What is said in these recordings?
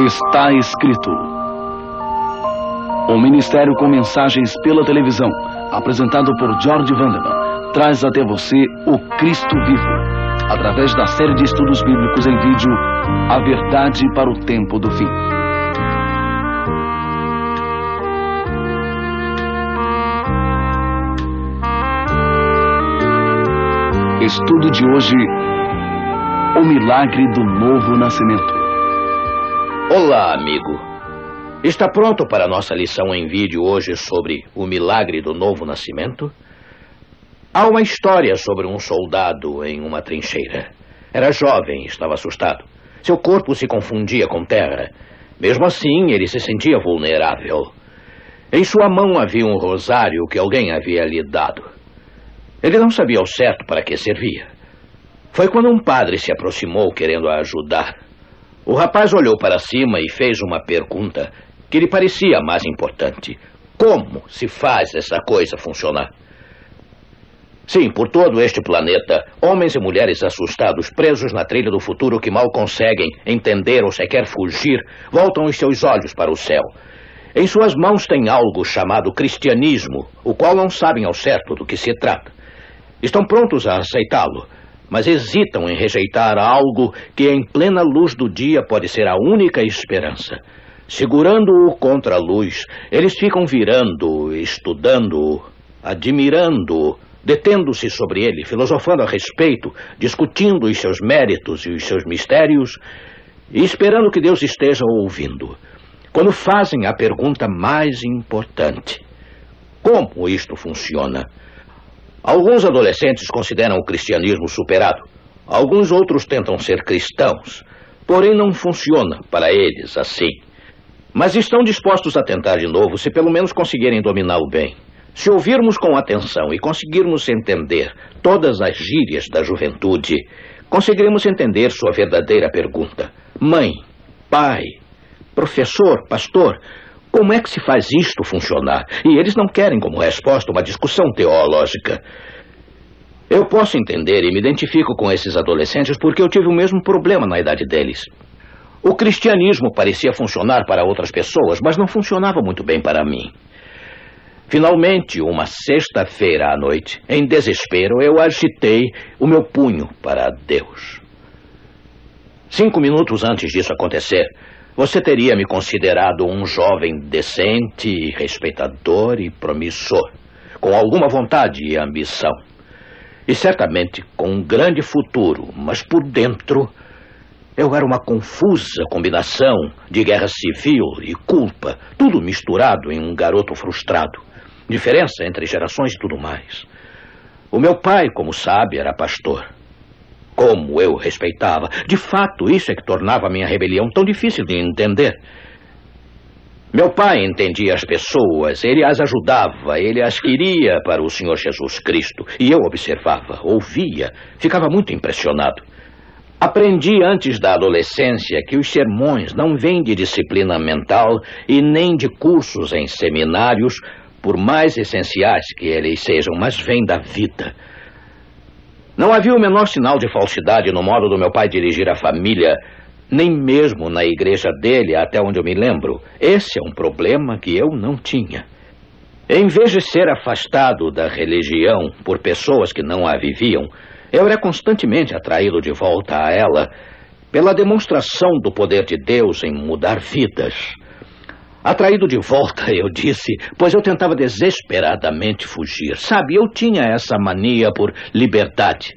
Está escrito. O Ministério com Mensagens pela Televisão, apresentado por George Vanderman, traz até você o Cristo Vivo, através da série de estudos bíblicos em vídeo, A Verdade para o Tempo do Fim. Estudo de hoje, o milagre do novo nascimento. Olá, amigo. Está pronto para a nossa lição em vídeo hoje sobre o milagre do novo nascimento? Há uma história sobre um soldado em uma trincheira. Era jovem e estava assustado. Seu corpo se confundia com terra. Mesmo assim, ele se sentia vulnerável. Em sua mão havia um rosário que alguém havia lhe dado. Ele não sabia ao certo para que servia. Foi quando um padre se aproximou querendo ajudar. O rapaz olhou para cima e fez uma pergunta que lhe parecia mais importante. Como se faz essa coisa funcionar? Sim, por todo este planeta, homens e mulheres assustados, presos na trilha do futuro que mal conseguem entender ou sequer fugir, voltam os seus olhos para o céu. Em suas mãos têm algo chamado cristianismo, o qual não sabem ao certo do que se trata. Estão prontos a aceitá-lo, mas hesitam em rejeitar algo que em plena luz do dia pode ser a única esperança. Segurando-o contra a luz, eles ficam virando, estudando-o, admirando-o, detendo-se sobre ele, filosofando a respeito, discutindo os seus méritos e os seus mistérios, e esperando que Deus esteja ouvindo. Quando fazem a pergunta mais importante: como isto funciona? Alguns adolescentes consideram o cristianismo superado. Alguns outros tentam ser cristãos. Porém, não funciona para eles assim. Mas estão dispostos a tentar de novo se pelo menos conseguirem dominá-lo bem. Se ouvirmos com atenção e conseguirmos entender todas as gírias da juventude, conseguiremos entender sua verdadeira pergunta. Mãe, pai, professor, pastor, como é que se faz isto funcionar? E eles não querem como resposta uma discussão teológica. Eu posso entender e me identifico com esses adolescentes porque eu tive o mesmo problema na idade deles. O cristianismo parecia funcionar para outras pessoas, mas não funcionava muito bem para mim. Finalmente, uma sexta-feira à noite, em desespero, eu agitei o meu punho para Deus. 5 minutos antes disso acontecer, você teria me considerado um jovem decente, respeitador e promissor, com alguma vontade e ambição. E certamente com um grande futuro, mas por dentro eu era uma confusa combinação de guerra civil e culpa, tudo misturado em um garoto frustrado. Diferença entre gerações e tudo mais. O meu pai, como sabe, era pastor. Como eu respeitava. De fato, isso é que tornava a minha rebelião tão difícil de entender. Meu pai entendia as pessoas, ele as ajudava, ele as queria para o Senhor Jesus Cristo. E eu observava, ouvia, ficava muito impressionado. Aprendi antes da adolescência que os sermões não vêm de disciplina mental e nem de cursos em seminários, por mais essenciais que eles sejam, mas vêm da vida. Não havia o menor sinal de falsidade no modo do meu pai dirigir a família, nem mesmo na igreja dele, até onde eu me lembro. Esse é um problema que eu não tinha. Em vez de ser afastado da religião por pessoas que não a viviam, eu era constantemente atraído de volta a ela pela demonstração do poder de Deus em mudar vidas. Atraído de volta, eu disse, pois eu tentava desesperadamente fugir. Sabe, eu tinha essa mania por liberdade.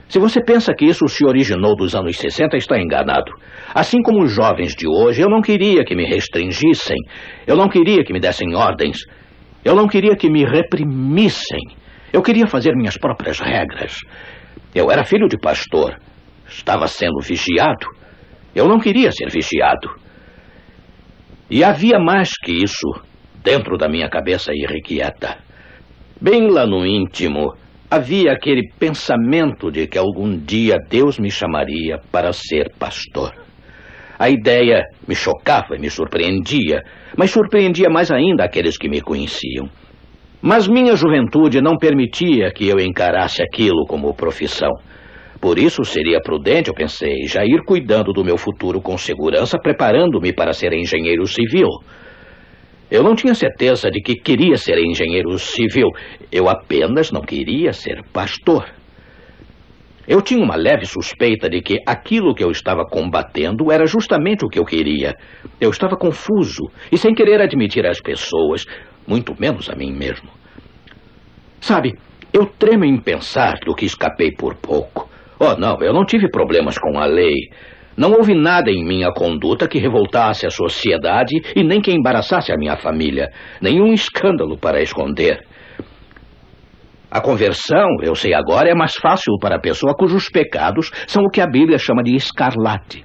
Se você pensa que isso se originou dos anos 60, está enganado. Assim como os jovens de hoje, eu não queria que me restringissem. Eu não queria que me dessem ordens. Eu não queria que me reprimissem. Eu queria fazer minhas próprias regras. Eu era filho de pastor. Estava sendo vigiado. Eu não queria ser vigiado. E havia mais que isso dentro da minha cabeça irrequieta. Bem lá no íntimo, havia aquele pensamento de que algum dia Deus me chamaria para ser pastor. A ideia me chocava e me surpreendia, mas surpreendia mais ainda aqueles que me conheciam. Mas minha juventude não permitia que eu encarasse aquilo como profissão. Por isso seria prudente, eu pensei, já ir cuidando do meu futuro com segurança, preparando-me para ser engenheiro civil. Eu não tinha certeza de que queria ser engenheiro civil. Eu apenas não queria ser pastor. Eu tinha uma leve suspeita de que aquilo que eu estava combatendo era justamente o que eu queria. Eu estava confuso e sem querer admitir às pessoas, muito menos a mim mesmo. Sabe, eu tremo em pensar do que escapei por pouco. Oh, não, eu não tive problemas com a lei. Não houve nada em minha conduta que revoltasse a sociedade e nem que embaraçasse a minha família. Nenhum escândalo para esconder. A conversão, eu sei agora, é mais fácil para a pessoa cujos pecados são o que a Bíblia chama de escarlate.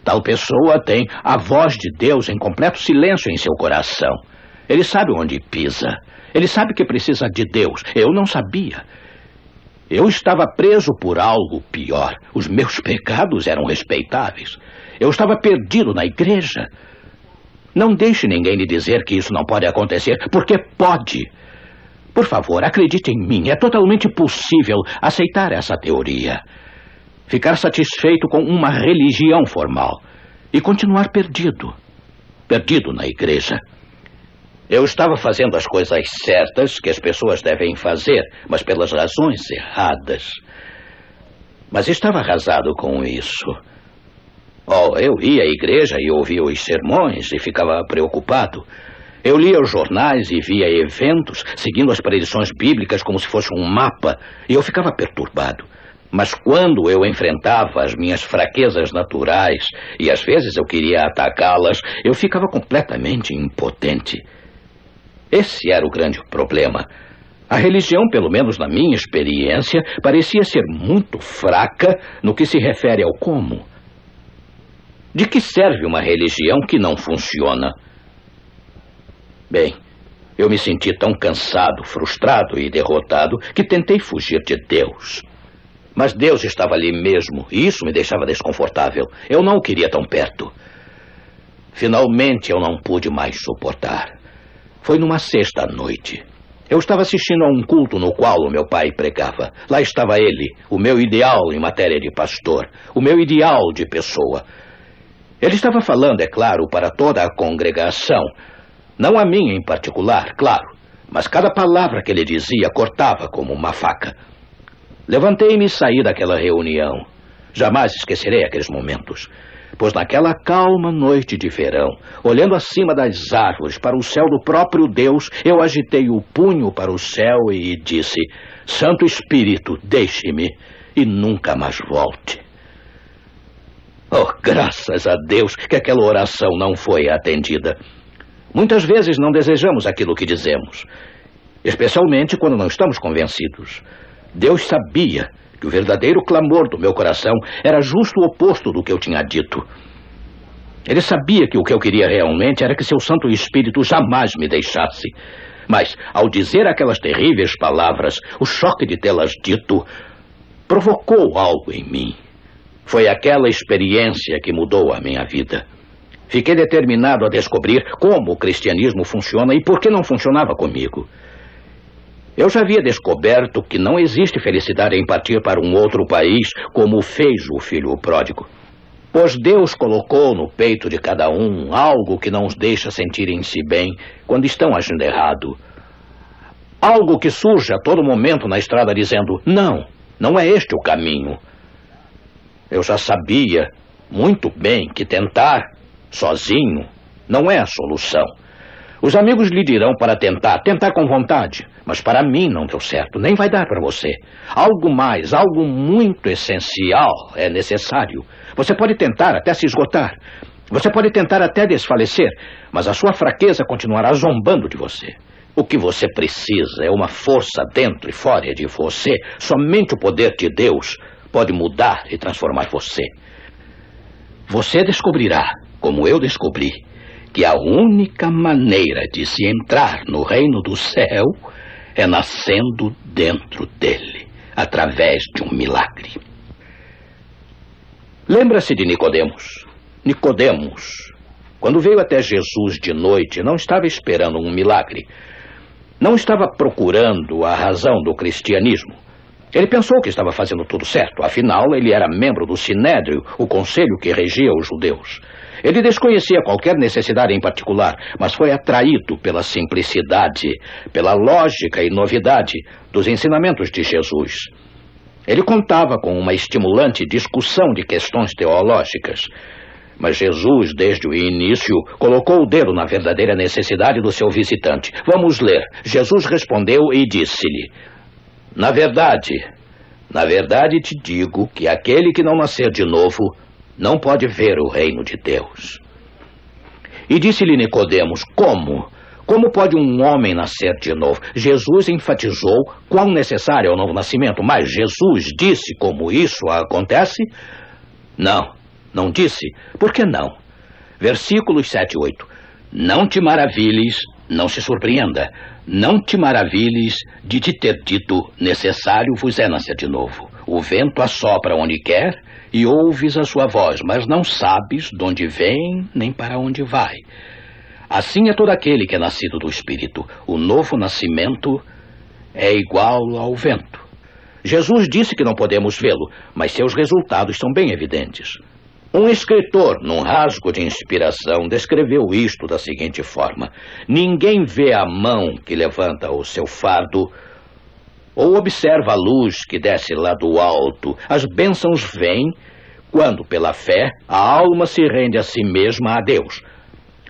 Tal pessoa tem a voz de Deus em completo silêncio em seu coração. Ele sabe onde pisa. Ele sabe que precisa de Deus. Eu não sabia. Eu estava preso por algo pior. Os meus pecados eram respeitáveis. Eu estava perdido na igreja. Não deixe ninguém lhe dizer que isso não pode acontecer, porque pode. Por favor, acredite em mim. É totalmente possível aceitar essa teoria. Ficar satisfeito com uma religião formal e continuar perdido. Perdido na igreja. Eu estava fazendo as coisas certas que as pessoas devem fazer, mas pelas razões erradas. Mas estava arrasado com isso. Oh, eu ia à igreja e ouvia os sermões e ficava preocupado. Eu lia os jornais e via eventos, seguindo as predições bíblicas como se fosse um mapa, e eu ficava perturbado. Mas quando eu enfrentava as minhas fraquezas naturais, e às vezes eu queria atacá-las, eu ficava completamente impotente. Esse era o grande problema. A religião, pelo menos na minha experiência, parecia ser muito fraca no que se refere ao como. De que serve uma religião que não funciona? Bem, eu me senti tão cansado, frustrado e derrotado que tentei fugir de Deus. Mas Deus estava ali mesmo e isso me deixava desconfortável. Eu não o queria tão perto. Finalmente eu não pude mais suportar. Foi numa sexta-noite. Eu estava assistindo a um culto no qual o meu pai pregava. Lá estava ele, o meu ideal em matéria de pastor, o meu ideal de pessoa. Ele estava falando, é claro, para toda a congregação. Não a mim em particular, claro, mas cada palavra que ele dizia cortava como uma faca. Levantei-me e saí daquela reunião. Jamais esquecerei aqueles momentos. Pois naquela calma noite de verão, olhando acima das árvores para o céu do próprio Deus, eu agitei o punho para o céu e disse: Santo Espírito, deixe-me e nunca mais volte. Oh, graças a Deus que aquela oração não foi atendida. Muitas vezes não desejamos aquilo que dizemos, especialmente quando não estamos convencidos. Deus sabia que o verdadeiro clamor do meu coração era justo o oposto do que eu tinha dito. Ele sabia que o que eu queria realmente era que seu Santo Espírito jamais me deixasse. Mas, ao dizer aquelas terríveis palavras, o choque de tê-las dito provocou algo em mim. Foi aquela experiência que mudou a minha vida. Fiquei determinado a descobrir como o cristianismo funciona e por que não funcionava comigo. Eu já havia descoberto que não existe felicidade em partir para um outro país, como fez o filho pródigo. Pois Deus colocou no peito de cada um algo que não os deixa sentirem-se bem quando estão agindo errado. Algo que surge a todo momento na estrada dizendo: não é este o caminho. Eu já sabia muito bem que tentar sozinho não é a solução. Os amigos lhe dirão para tentar com vontade, mas para mim não deu certo, nem vai dar para você. Algo mais, algo muito essencial é necessário. Você pode tentar até se esgotar, você pode tentar até desfalecer, mas a sua fraqueza continuará zombando de você. O que você precisa é uma força dentro e fora de você. Somente o poder de Deus pode mudar e transformar você. Você descobrirá, como eu descobri, que a única maneira de se entrar no reino do céu é nascendo dentro dele, através de um milagre. Lembra-se de Nicodemos. Nicodemos, quando veio até Jesus de noite, não estava esperando um milagre. Não estava procurando a razão do cristianismo. Ele pensou que estava fazendo tudo certo. Afinal, ele era membro do Sinédrio, o conselho que regia os judeus. Ele desconhecia qualquer necessidade em particular, mas foi atraído pela simplicidade, pela lógica e novidade dos ensinamentos de Jesus. Ele contava com uma estimulante discussão de questões teológicas. Mas Jesus, desde o início, colocou o dedo na verdadeira necessidade do seu visitante. Vamos ler. Jesus respondeu e disse-lhe: Na verdade te digo que aquele que não nascer de novo não pode ver o reino de Deus. E disse-lhe Nicodemos: Como? Como pode um homem nascer de novo? Jesus enfatizou quão necessário é o novo nascimento, mas Jesus disse como isso acontece? Não disse. Por que não? Versículos 7 e 8. Não te maravilhes, não se surpreenda. Não te maravilhes de te ter dito: necessário vos é nascer de novo. O vento assopra onde quer e ouves a sua voz, mas não sabes de onde vem nem para onde vai. Assim é todo aquele que é nascido do Espírito. O novo nascimento é igual ao vento. Jesus disse que não podemos vê-lo, mas seus resultados são bem evidentes. Um escritor, num rasgo de inspiração, descreveu isto da seguinte forma: ninguém vê a mão que levanta o seu fardo ou observa a luz que desce lá do alto. As bênçãos vêm quando, pela fé, a alma se rende a si mesma a Deus.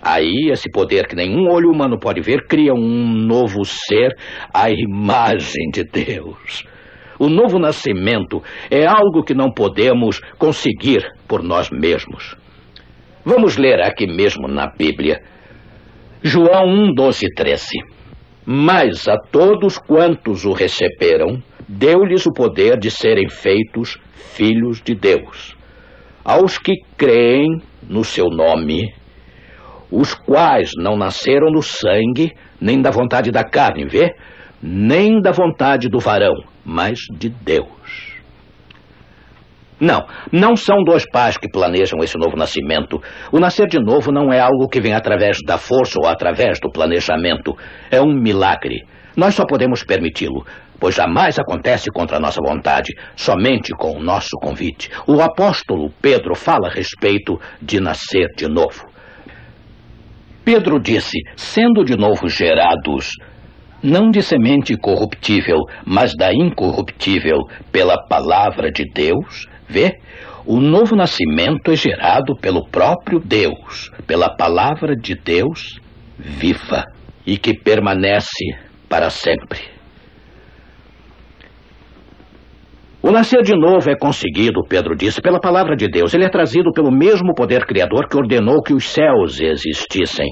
Aí, esse poder que nenhum olho humano pode ver cria um novo ser à imagem de Deus. O novo nascimento é algo que não podemos conseguir por nós mesmos. Vamos ler aqui mesmo na Bíblia. João 1, 12 e 13. Mas a todos quantos o receberam, deu-lhes o poder de serem feitos filhos de Deus. Aos que creem no seu nome, os quais não nasceram do sangue, nem da vontade da carne, vê? Nem da vontade do varão, mas de Deus. Não são dois pais que planejam esse novo nascimento. O nascer de novo não é algo que vem através da força ou através do planejamento. É um milagre. Nós só podemos permiti-lo, pois jamais acontece contra a nossa vontade, somente com o nosso convite. O apóstolo Pedro fala a respeito de nascer de novo. Pedro disse: sendo de novo gerados, não de semente corruptível, mas da incorruptível, pela palavra de Deus. Vê? O novo nascimento é gerado pelo próprio Deus, pela palavra de Deus viva e que permanece para sempre. O nascer de novo é conseguido, Pedro disse, pela palavra de Deus. Ele é trazido pelo mesmo poder criador que ordenou que os céus existissem.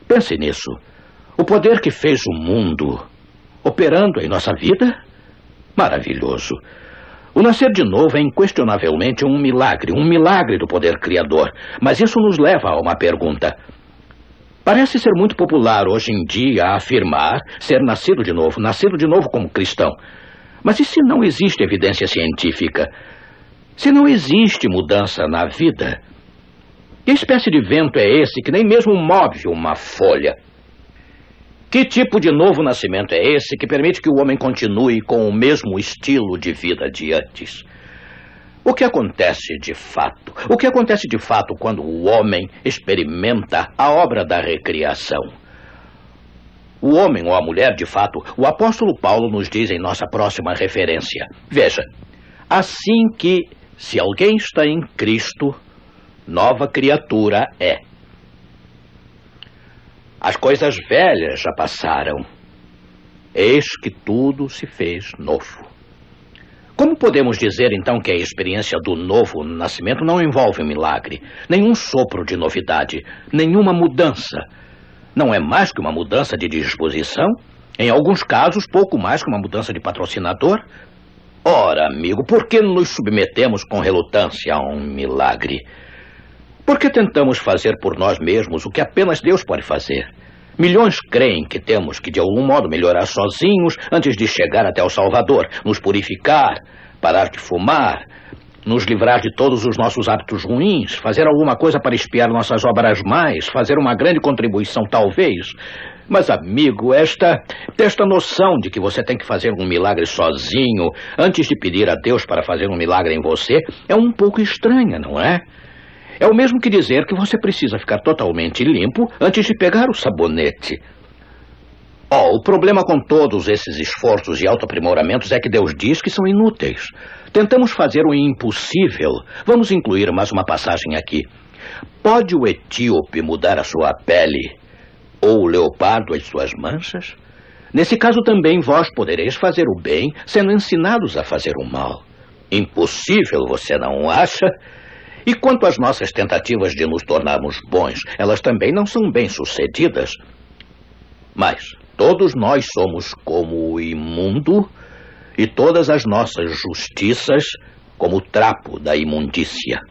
Pense nisso. O poder que fez o mundo operando em nossa vida? Maravilhoso. O nascer de novo é inquestionavelmente um milagre do poder criador. Mas isso nos leva a uma pergunta. Parece ser muito popular hoje em dia afirmar ser nascido de novo como cristão. Mas e se não existe evidência científica? Se não existe mudança na vida? Que espécie de vento é esse que nem mesmo move uma folha? Que tipo de novo nascimento é esse que permite que o homem continue com o mesmo estilo de vida de antes? O que acontece de fato? O que acontece de fato quando o homem experimenta a obra da recriação? O homem ou a mulher, de fato, o apóstolo Paulo nos diz em nossa próxima referência. Veja, assim que, se alguém está em Cristo, nova criatura é. As coisas velhas já passaram. Eis que tudo se fez novo. Como podemos dizer, então, que a experiência do novo nascimento não envolve um milagre, nenhum sopro de novidade, nenhuma mudança? não é mais que uma mudança de disposição. Em alguns casos, pouco mais que uma mudança de patrocinador. Ora, amigo, por que nos submetemos com relutância a um milagre? Por que tentamos fazer por nós mesmos o que apenas Deus pode fazer? Milhões creem que temos que, de algum modo, melhorar sozinhos antes de chegar até o Salvador, nos purificar, parar de fumar, nos livrar de todos os nossos hábitos ruins, fazer alguma coisa para expiar nossas obras mais, fazer uma grande contribuição, talvez. Mas, amigo, esta noção de que você tem que fazer um milagre sozinho antes de pedir a Deus para fazer um milagre em você é um pouco estranha, não é? É o mesmo que dizer que você precisa ficar totalmente limpo antes de pegar o sabonete. O problema com todos esses esforços de autoaprimoramentos é que Deus diz que são inúteis. Tentamos fazer o impossível. Vamos incluir mais uma passagem aqui. Pode o etíope mudar a sua pele ou o leopardo as suas manchas? Nesse caso também vós podereis fazer o bem sendo ensinados a fazer o mal. Impossível, você não acha? E quanto às nossas tentativas de nos tornarmos bons, elas também não são bem-sucedidas. Mas todos nós somos como o imundo e todas as nossas justiças como o trapo da imundícia.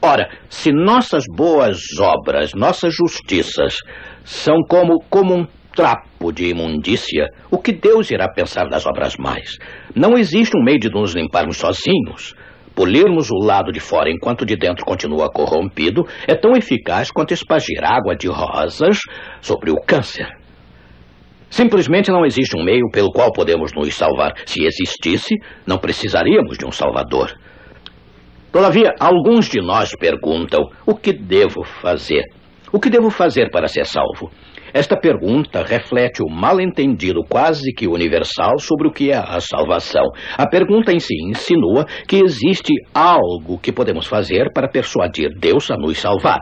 Ora, se nossas boas obras, nossas justiças, são como um trapo de imundícia, o que Deus irá pensar das obras mais? Não existe um meio de nos limparmos sozinhos. Polirmos o lado de fora enquanto de dentro continua corrompido é tão eficaz quanto espargir água de rosas sobre o câncer. Simplesmente não existe um meio pelo qual podemos nos salvar. Se existisse, não precisaríamos de um Salvador. Todavia, alguns de nós perguntam: o que devo fazer? O que devo fazer para ser salvo? Esta pergunta reflete o mal-entendido quase que universal sobre o que é a salvação. A pergunta em si insinua que existe algo que podemos fazer para persuadir Deus a nos salvar.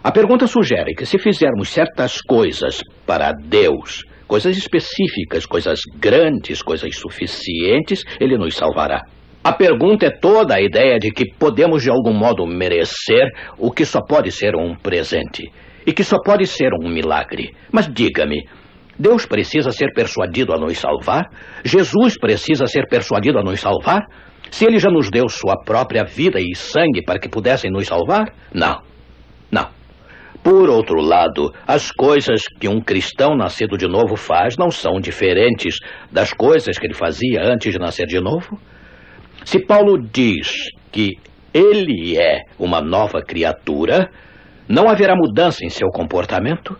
A pergunta sugere que se fizermos certas coisas para Deus, coisas específicas, coisas grandes, coisas suficientes, Ele nos salvará. A pergunta é toda a ideia de que podemos de algum modo merecer o que só pode ser um presente. E que só pode ser um milagre. Mas diga-me, Deus precisa ser persuadido a nos salvar? Jesus precisa ser persuadido a nos salvar? Se Ele já nos deu sua própria vida e sangue para que pudessem nos salvar? Não. Por outro lado, as coisas que um cristão nascido de novo faz não são diferentes das coisas que ele fazia antes de nascer de novo? Se Paulo diz que ele é uma nova criatura, não haverá mudança em seu comportamento?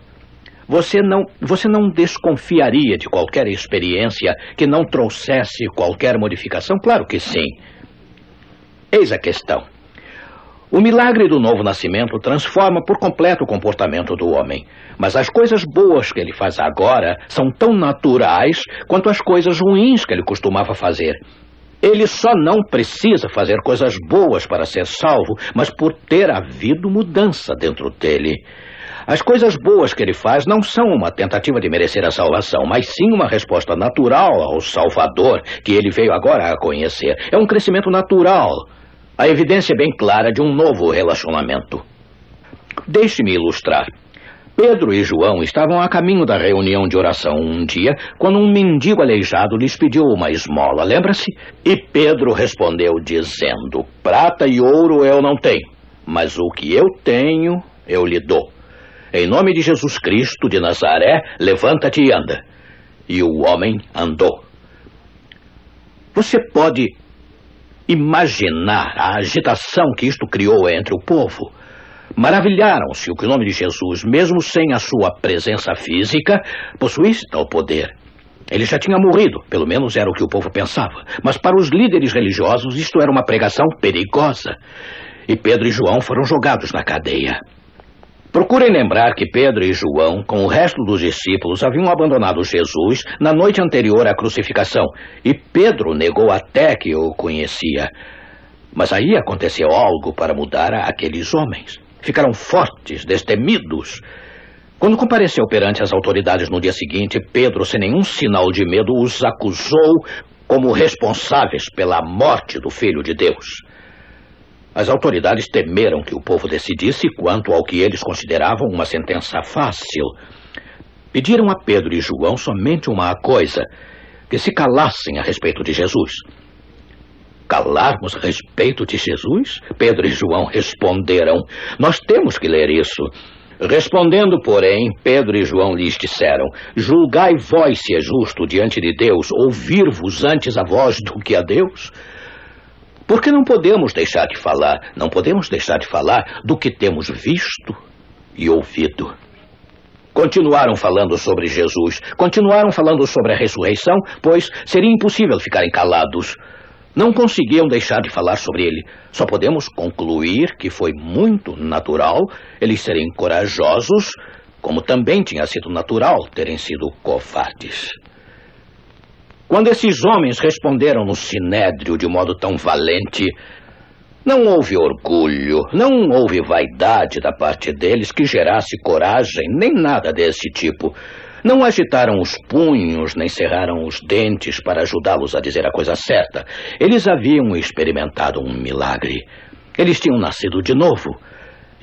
Você não desconfiaria de qualquer experiência que não trouxesse qualquer modificação? Claro que sim. Eis a questão. O milagre do novo nascimento transforma por completo o comportamento do homem. Mas as coisas boas que ele faz agora são tão naturais quanto as coisas ruins que ele costumava fazer. Ele só não precisa fazer coisas boas para ser salvo, mas por ter havido mudança dentro dele. As coisas boas que ele faz não são uma tentativa de merecer a salvação, mas sim uma resposta natural ao Salvador que ele veio agora a conhecer. É um crescimento natural. A evidência é bem clara de um novo relacionamento. Deixe-me ilustrar. Pedro e João estavam a caminho da reunião de oração um dia, quando um mendigo aleijado lhes pediu uma esmola, lembra-se? E Pedro respondeu dizendo: prata e ouro eu não tenho, mas o que eu tenho eu lhe dou. Em nome de Jesus Cristo de Nazaré, levanta-te e anda. E o homem andou. Você pode imaginar a agitação que isto criou entre o povo? Maravilharam-se que o nome de Jesus, mesmo sem a sua presença física, possuísse tal poder. Ele já tinha morrido, pelo menos era o que o povo pensava. Mas para os líderes religiosos isto era uma pregação perigosa. E Pedro e João foram jogados na cadeia. Procurem lembrar que Pedro e João, com o resto dos discípulos, haviam abandonado Jesus na noite anterior à crucificação. E Pedro negou até que o conhecia. Mas aí aconteceu algo para mudar aqueles homens. Ficaram fortes, destemidos. Quando compareceu perante as autoridades no dia seguinte, Pedro, sem nenhum sinal de medo, os acusou como responsáveis pela morte do Filho de Deus. As autoridades temeram que o povo decidisse quanto ao que eles consideravam uma sentença fácil. Pediram a Pedro e João somente uma coisa: que se calassem a respeito de Jesus. Calarmos a respeito de Jesus? Pedro e João responderam: nós temos que ler isso. Respondendo, porém, Pedro e João lhes disseram: julgai vós se é justo diante de Deus ouvir-vos antes a vós do que a Deus? Porque não podemos deixar de falar do que temos visto e ouvido. Continuaram falando sobre Jesus, continuaram falando sobre a ressurreição, pois seria impossível ficarem calados. Não conseguiam deixar de falar sobre ele. Só podemos concluir que foi muito natural eles serem corajosos, como também tinha sido natural terem sido covardes. Quando esses homens responderam no sinédrio de modo tão valente, não houve orgulho, não houve vaidade da parte deles que gerasse coragem, nem nada desse tipo. Não agitaram os punhos, nem cerraram os dentes para ajudá-los a dizer a coisa certa. Eles haviam experimentado um milagre. Eles tinham nascido de novo.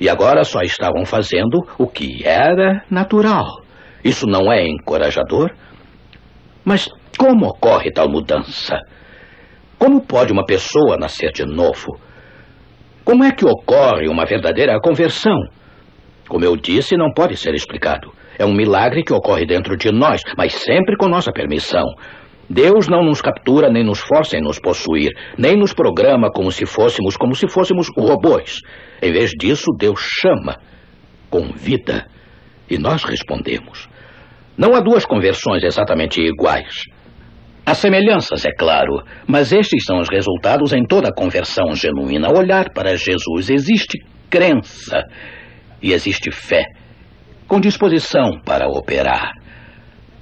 E agora só estavam fazendo o que era natural. Isso não é encorajador? Mas como ocorre tal mudança? Como pode uma pessoa nascer de novo? Como é que ocorre uma verdadeira conversão? Como eu disse, não pode ser explicado. É um milagre que ocorre dentro de nós, mas sempre com nossa permissão. Deus não nos captura, nem nos força em nos possuir, nem nos programa como se fôssemos robôs. Em vez disso, Deus chama, convida, e nós respondemos. Não há duas conversões exatamente iguais. Há semelhanças, é claro, mas estes são os resultados em toda conversão genuína. Ao olhar para Jesus, existe crença e existe fé, com disposição para operar.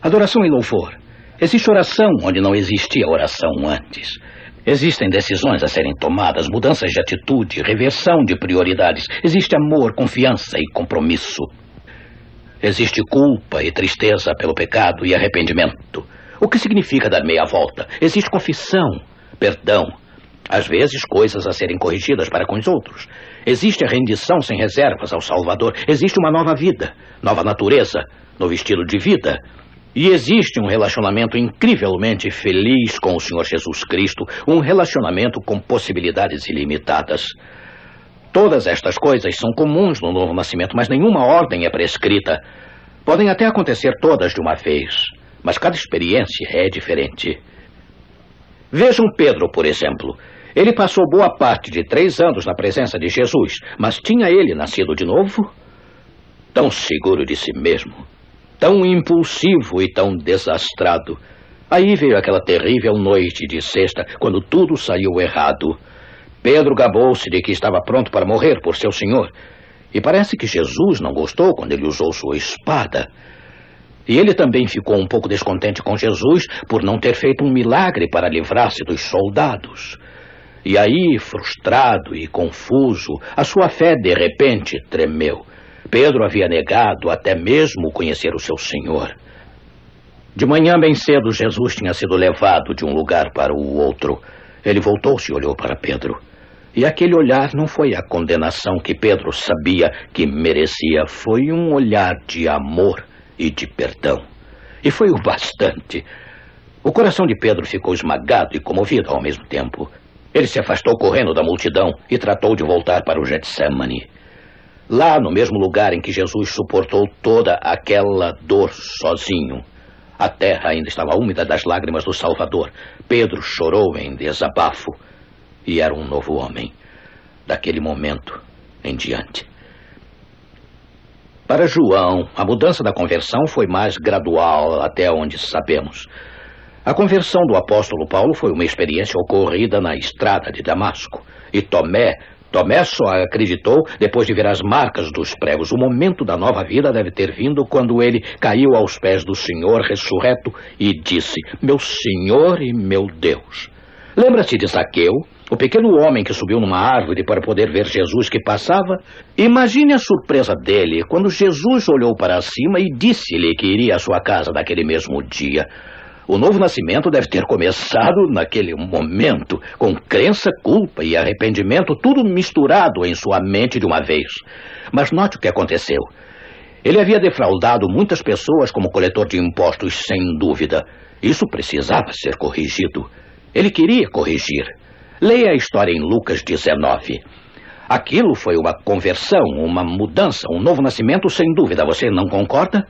Adoração e louvor. Existe oração onde não existia oração antes. Existem decisões a serem tomadas, mudanças de atitude, reversão de prioridades. Existe amor, confiança e compromisso. Existe culpa e tristeza pelo pecado e arrependimento. O que significa dar meia volta? Existe confissão, perdão. Às vezes, coisas a serem corrigidas para com os outros. Existe a rendição sem reservas ao Salvador. Existe uma nova vida, nova natureza, novo estilo de vida. E existe um relacionamento incrivelmente feliz com o Senhor Jesus Cristo, um relacionamento com possibilidades ilimitadas. Todas estas coisas são comuns no novo nascimento, mas nenhuma ordem é prescrita. Podem até acontecer todas de uma vez, mas cada experiência é diferente. Vejam Pedro, por exemplo. Ele passou boa parte de 3 anos na presença de Jesus, mas tinha ele nascido de novo? Tão seguro de si mesmo, tão impulsivo e tão desastrado. Aí veio aquela terrível noite de sexta, quando tudo saiu errado. Pedro gabou-se de que estava pronto para morrer por seu Senhor. E parece que Jesus não gostou quando ele usou sua espada. E ele também ficou um pouco descontente com Jesus por não ter feito um milagre para livrar-se dos soldados. E aí, frustrado e confuso, a sua fé de repente tremeu. Pedro havia negado até mesmo conhecer o seu Senhor. De manhã bem cedo, Jesus tinha sido levado de um lugar para o outro. Ele voltou-se e olhou para Pedro. E aquele olhar não foi a condenação que Pedro sabia que merecia. Foi um olhar de amor e de perdão. E foi o bastante. O coração de Pedro ficou esmagado e comovido ao mesmo tempo. Ele se afastou correndo da multidão e tratou de voltar para o Getsemane. Lá, no mesmo lugar em que Jesus suportou toda aquela dor sozinho, a terra ainda estava úmida das lágrimas do Salvador. Pedro chorou em desabafo e era um novo homem, daquele momento em diante. Para João, a mudança da conversão foi mais gradual, até onde sabemos. A conversão do apóstolo Paulo foi uma experiência ocorrida na estrada de Damasco. E Tomé só acreditou depois de ver as marcas dos pregos. O momento da nova vida deve ter vindo quando ele caiu aos pés do Senhor ressurreto e disse: meu Senhor e meu Deus. Lembra-se de Zaqueu, o pequeno homem que subiu numa árvore para poder ver Jesus que passava? Imagine a surpresa dele quando Jesus olhou para cima e disse-lhe que iria à sua casa naquele mesmo dia. O novo nascimento deve ter começado naquele momento, com crença, culpa e arrependimento, tudo misturado em sua mente de uma vez. Mas note o que aconteceu. Ele havia defraudado muitas pessoas como coletor de impostos, sem dúvida. Isso precisava ser corrigido. Ele queria corrigir. Leia a história em Lucas 19. Aquilo foi uma conversão, uma mudança, um novo nascimento, sem dúvida. Você não concorda?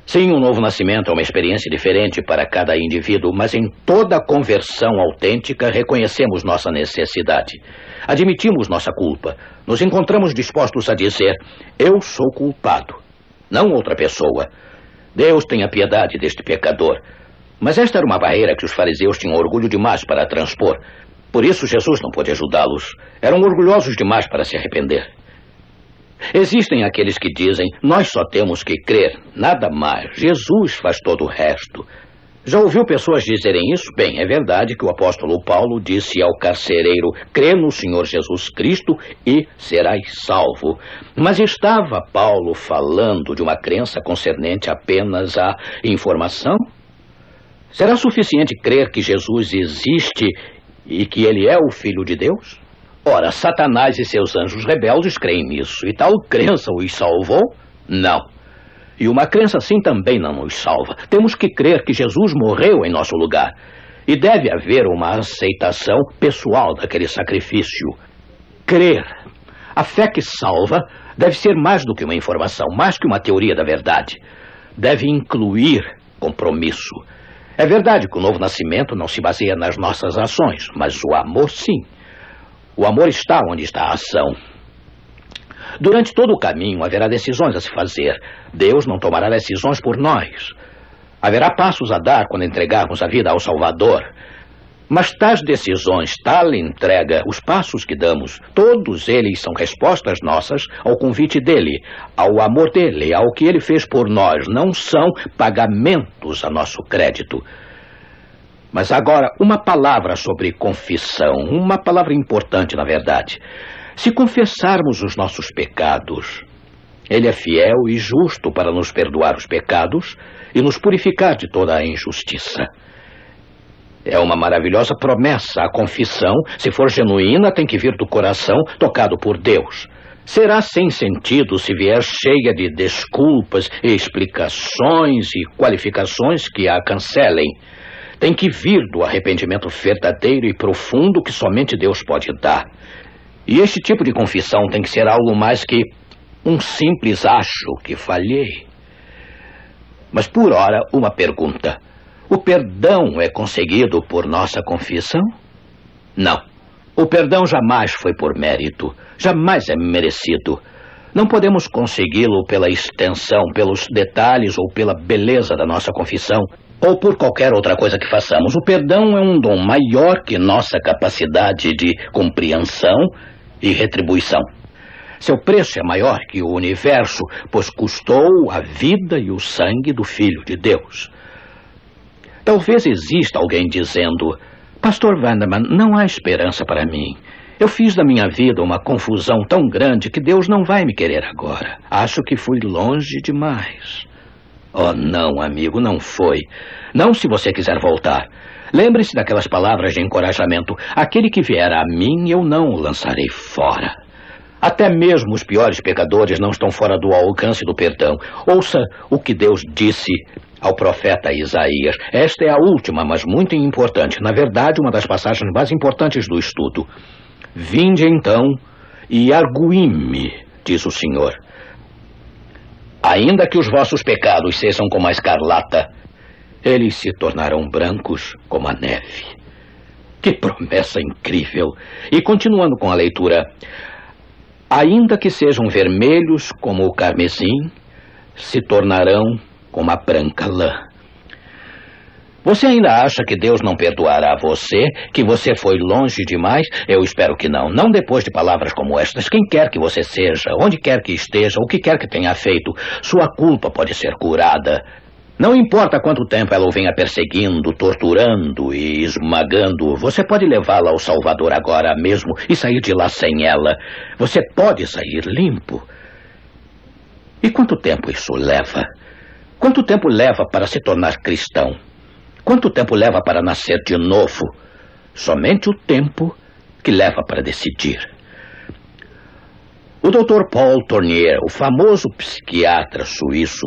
Sim, um novo nascimento é uma experiência diferente para cada indivíduo, mas em toda conversão autêntica reconhecemos nossa necessidade. Admitimos nossa culpa. Nos encontramos dispostos a dizer: eu sou culpado, não outra pessoa. Deus tenha piedade deste pecador. Mas esta era uma barreira que os fariseus tinham orgulho demais para transpor. Por isso Jesus não pôde ajudá-los. Eram orgulhosos demais para se arrepender. Existem aqueles que dizem: nós só temos que crer, nada mais. Jesus faz todo o resto. Já ouviu pessoas dizerem isso? Bem, é verdade que o apóstolo Paulo disse ao carcereiro: crê no Senhor Jesus Cristo e serás salvo. Mas estava Paulo falando de uma crença concernente apenas à informação? Será suficiente crer que Jesus existe e que ele é o Filho de Deus? Ora, Satanás e seus anjos rebeldes creem nisso, e tal crença os salvou? Não. E uma crença assim também não nos salva. Temos que crer que Jesus morreu em nosso lugar. E deve haver uma aceitação pessoal daquele sacrifício. Crer. A fé que salva deve ser mais do que uma informação, mais que uma teoria da verdade. Deve incluir compromisso. É verdade que o novo nascimento não se baseia nas nossas ações, mas o amor sim. O amor está onde está a ação. Durante todo o caminho haverá decisões a se fazer. Deus não tomará decisões por nós. Haverá passos a dar quando entregarmos a vida ao Salvador. Mas tais decisões, tal entrega, os passos que damos, todos eles são respostas nossas ao convite dele, ao amor dele, ao que ele fez por nós. Não são pagamentos a nosso crédito. Mas agora, uma palavra sobre confissão, uma palavra importante, na verdade. Se confessarmos os nossos pecados, ele é fiel e justo para nos perdoar os pecados e nos purificar de toda a injustiça. É uma maravilhosa promessa. A confissão, se for genuína, tem que vir do coração tocado por Deus. Será sem sentido se vier cheia de desculpas, explicações e qualificações que a cancelem. Tem que vir do arrependimento verdadeiro e profundo que somente Deus pode dar. E este tipo de confissão tem que ser algo mais que um simples acho que falhei. Mas por ora, uma pergunta. O perdão é conseguido por nossa confissão? Não. O perdão jamais foi por mérito. Jamais é merecido. Não podemos consegui-lo pela extensão, pelos detalhes ou pela beleza da nossa confissão, ou por qualquer outra coisa que façamos. O perdão é um dom maior que nossa capacidade de compreensão e retribuição. Seu preço é maior que o universo, pois custou a vida e o sangue do Filho de Deus. Talvez exista alguém dizendo: Pastor Vanderman, não há esperança para mim. Eu fiz da minha vida uma confusão tão grande que Deus não vai me querer agora. Acho que fui longe demais. Oh, não, amigo, não foi. Não se você quiser voltar. Lembre-se daquelas palavras de encorajamento. Aquele que vier a mim, eu não o lançarei fora. Até mesmo os piores pecadores não estão fora do alcance do perdão. Ouça o que Deus disse ao profeta Isaías. Esta é a última, mas muito importante. Na verdade, uma das passagens mais importantes do estudo. Vinde então e arguí-me, diz o Senhor. Ainda que os vossos pecados sejam como a escarlata, eles se tornarão brancos como a neve. Que promessa incrível! E continuando com a leitura. Ainda que sejam vermelhos como o carmesim, se tornarão como a branca lã. Você ainda acha que Deus não perdoará você, que você foi longe demais? Eu espero que não. Não depois de palavras como estas. Quem quer que você seja, onde quer que esteja, o que quer que tenha feito, sua culpa pode ser curada. Não importa quanto tempo ela o venha perseguindo, torturando e esmagando, você pode levá-la ao Salvador agora mesmo e sair de lá sem ela. Você pode sair limpo. E quanto tempo isso leva? Quanto tempo leva para se tornar cristão? Quanto tempo leva para nascer de novo? Somente o tempo que leva para decidir. O Dr. Paul Tournier, o famoso psiquiatra suíço,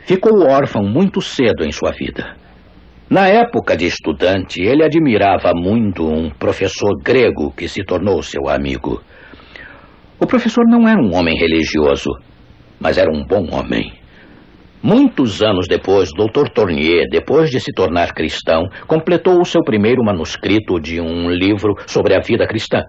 ficou órfão muito cedo em sua vida. Na época de estudante, ele admirava muito um professor grego que se tornou seu amigo. O professor não era um homem religioso, mas era um bom homem. Muitos anos depois, o Dr. Tournier, depois de se tornar cristão, completou o seu primeiro manuscrito de um livro sobre a vida cristã.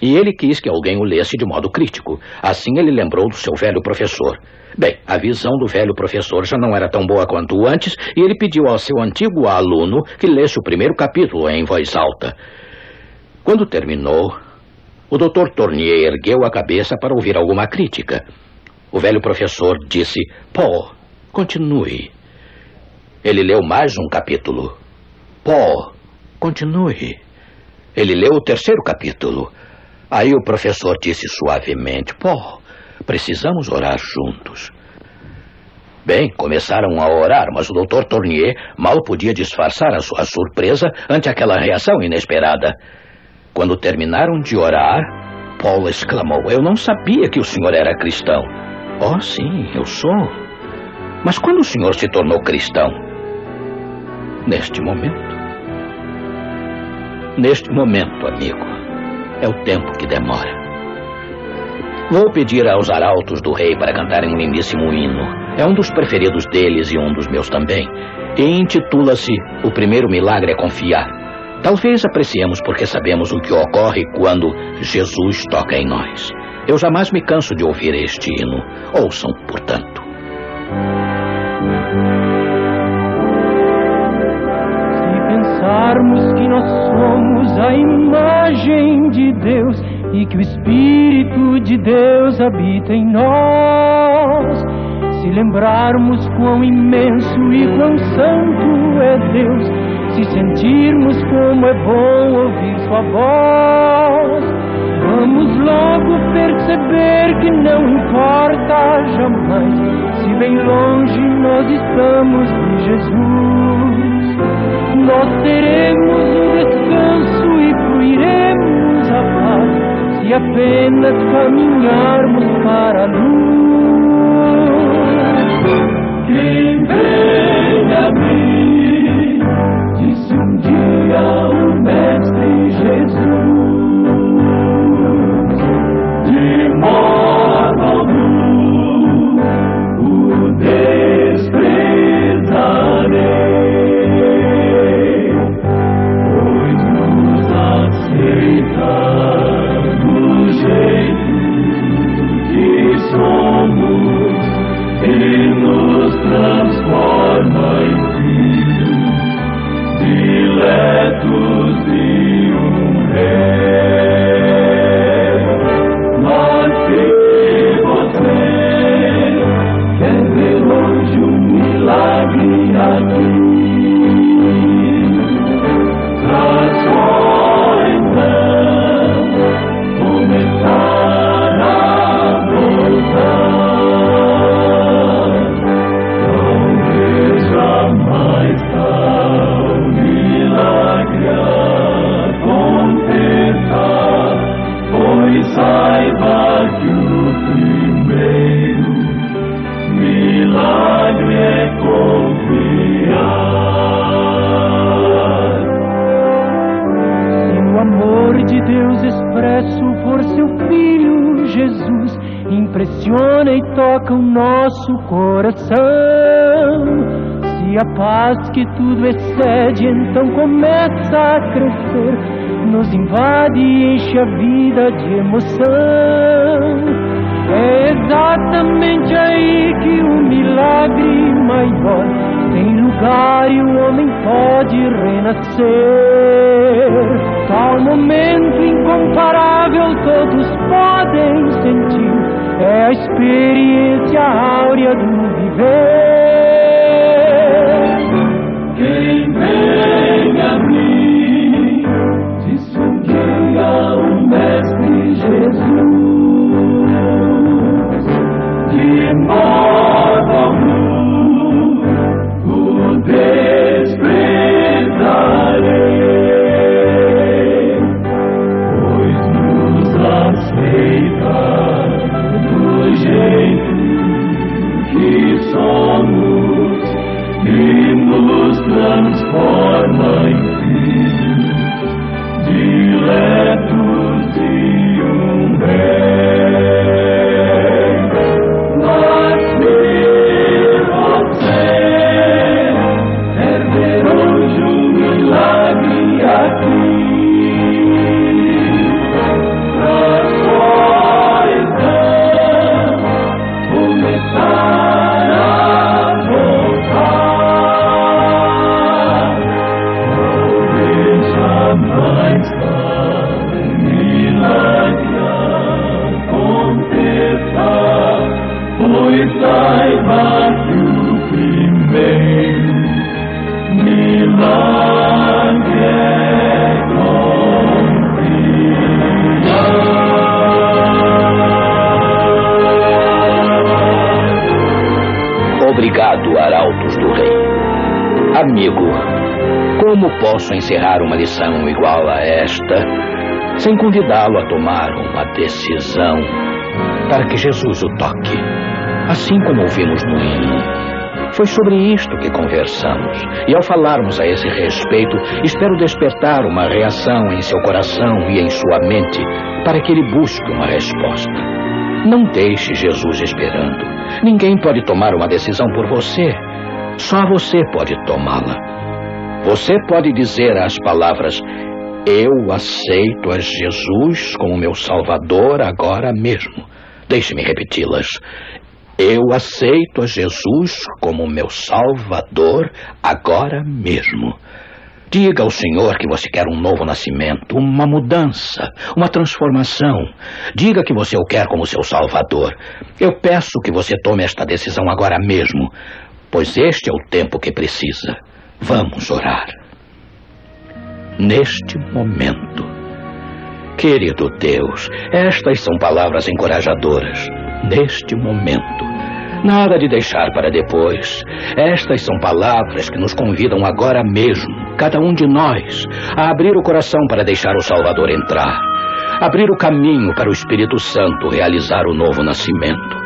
E ele quis que alguém o lesse de modo crítico. Assim ele lembrou do seu velho professor. Bem, a visão do velho professor já não era tão boa quanto antes, e ele pediu ao seu antigo aluno que lesse o primeiro capítulo em voz alta. Quando terminou, o Dr. Tournier ergueu a cabeça para ouvir alguma crítica. O velho professor disse: Paul, continue. Ele leu mais um capítulo. Paul, continue. Ele leu o terceiro capítulo. Aí o professor disse suavemente: Paul, precisamos orar juntos. Bem, começaram a orar, mas o Dr. Tournier mal podia disfarçar a sua surpresa ante aquela reação inesperada. Quando terminaram de orar, Paul exclamou: Eu não sabia que o senhor era cristão. Oh, sim, eu sou. Mas quando o senhor se tornou cristão? Neste momento. Neste momento, amigo. É o tempo que demora. Vou pedir aos arautos do rei para cantarem um lindíssimo hino. É um dos preferidos deles e um dos meus também. E intitula-se O Primeiro Milagre é Confiar. Talvez apreciemos porque sabemos o que ocorre quando Jesus toca em nós. Eu jamais me canso de ouvir este hino. Ouçam, portanto. Se pensarmos que nós somos a imagem de Deus e que o Espírito de Deus habita em nós, se lembrarmos quão imenso e quão santo é Deus, se sentirmos como é bom ouvir sua voz, vamos logo perceber que não importa jamais se bem longe nós estamos de Jesus. Nós teremos um descanso e fluiremos a paz se apenas caminharmos para a luz. Quem vem a mim, disse um dia o Mestre Jesus, de modo algum o desprezarei, pois nos aceita do jeito que somos e nos transforma em filhos diletos de um rei. Mas se você quer ver hoje um milagre aqui, pra só então começar a voltar. Talvez jamais tal milagre aconteça, pois saiba que o primeiro milagre é confiar. Se o amor de Deus expresso por seu Filho Jesus impressiona e toca o nosso coração, se a paz que tudo excede então começa a crescer, nos invade e enche a vida de emoção, é exatamente aí que o milagre maior tem lugar e o homem pode renascer. Tal momento incomparável todos podem sentir, é a experiência áurea do viver. Quem vem a mim, disse um dia o Mestre Jesus, de modo algum o desprezarei, Amigo, como posso encerrar uma lição igual a esta sem convidá-lo a tomar uma decisão para que Jesus o toque, assim como ouvimos no hino? Foi sobre isto que conversamos, e ao falarmos a esse respeito, espero despertar uma reação em seu coração e em sua mente para que ele busque uma resposta. Não deixe Jesus esperando. Ninguém pode tomar uma decisão por você. Só você pode tomá-la. Você pode dizer as palavras: eu aceito a Jesus como meu Salvador agora mesmo. Deixe-me repeti-las. Eu aceito a Jesus como meu Salvador agora mesmo. Diga ao Senhor que você quer um novo nascimento, uma mudança, uma transformação. Diga que você o quer como seu Salvador. Eu peço que você tome esta decisão agora mesmo, pois este é o tempo que precisa. Vamos orar. Neste momento, querido Deus, estas são palavras encorajadoras. Neste momento, nada de deixar para depois. Estas são palavras que nos convidam agora mesmo, cada um de nós, a abrir o coração para deixar o Salvador entrar, abrir o caminho para o Espírito Santo realizar o novo nascimento.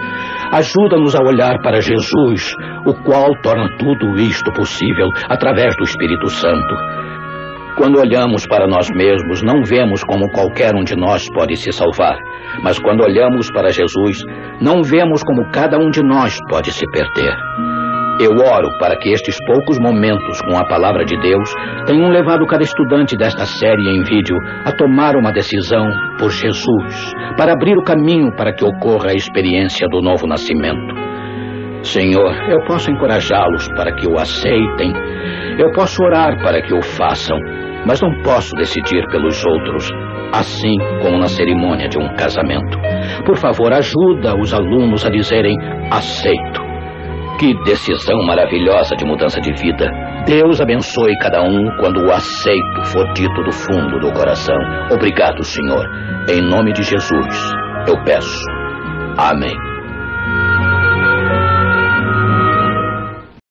Ajuda-nos a olhar para Jesus, o qual torna tudo isto possível através do Espírito Santo. Quando olhamos para nós mesmos, não vemos como qualquer um de nós pode se salvar. Mas quando olhamos para Jesus, não vemos como cada um de nós pode se perder. Eu oro para que estes poucos momentos com a palavra de Deus tenham levado cada estudante desta série em vídeo a tomar uma decisão por Jesus, para abrir o caminho para que ocorra a experiência do novo nascimento. Senhor, eu posso encorajá-los para que o aceitem, eu posso orar para que o façam, mas não posso decidir pelos outros, assim como na cerimônia de um casamento. Por favor, ajuda os alunos a dizerem: aceito. Que decisão maravilhosa de mudança de vida. Deus abençoe cada um quando o aceito for dito do fundo do coração. Obrigado, Senhor. Em nome de Jesus, eu peço. Amém.